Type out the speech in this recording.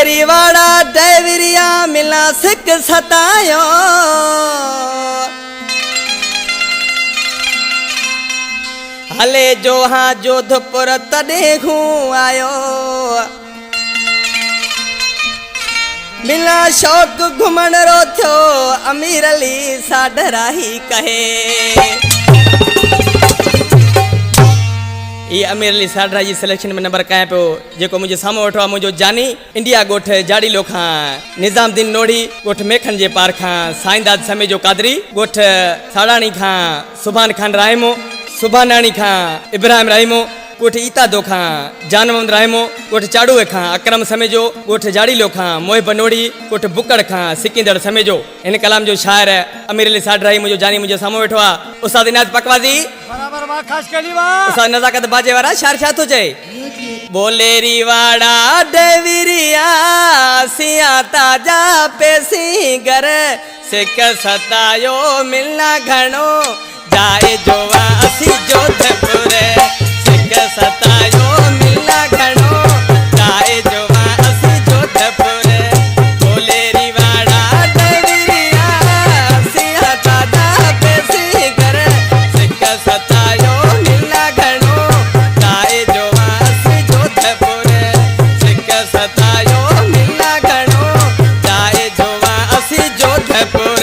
रिवाड़ा डेविरिया मिला सिक सतायो हले जो हाँ जोधपुर तॾे घूं आयो मिला शौक घुमण रो थियो अमीर अली साडराही कहे ये अमीर अली साडरा जी सिलेक्शन में नंबर कहें पे जेको मुझे सामो वठो मुझो जानी इंडिया गोठ जाड़ी लोखा निजामुद्दीन नोड़ी गोठ मेखन जे पार खां साईंदाद समय जो कादरी गोठ साड़ानी खां सुभान खान राहिमो सुभानानी खां इब्राहिम राहिमो गोठ ईता दो खां जानमंद राहिमो गोठ चाड़ूए खां अकरम समेजो गोठ जाड़ी लो खां मोह बनोड़ी गोठ बुकड़ खां सिकिंदड़ समेजो इन कलाम जो शायर अमीर अली साडराही मुझो जानी मुझे सामो वेठो आ उस्ताद इनाज पकवाजी बराबर वा खास केली वा उस्ताद नजाकत बाजे वाला शार छा तो चए बोले रिवाड़ा डेविरिया सिया ताजा पेसी घर सिक सतायो मिलना घणो जाए जोवा असी जोधपुर सिक सतायो मिलना घणो जाए जोवा असी जोधपुर बोले रिवाड़ा डेविरिया सिया ताजा पेसी घर सिक सतायो मिलना घणो जाए जोवा असी जोधपुर सिक सतायो मिलना घणो जाए जोवा असी जोधपुर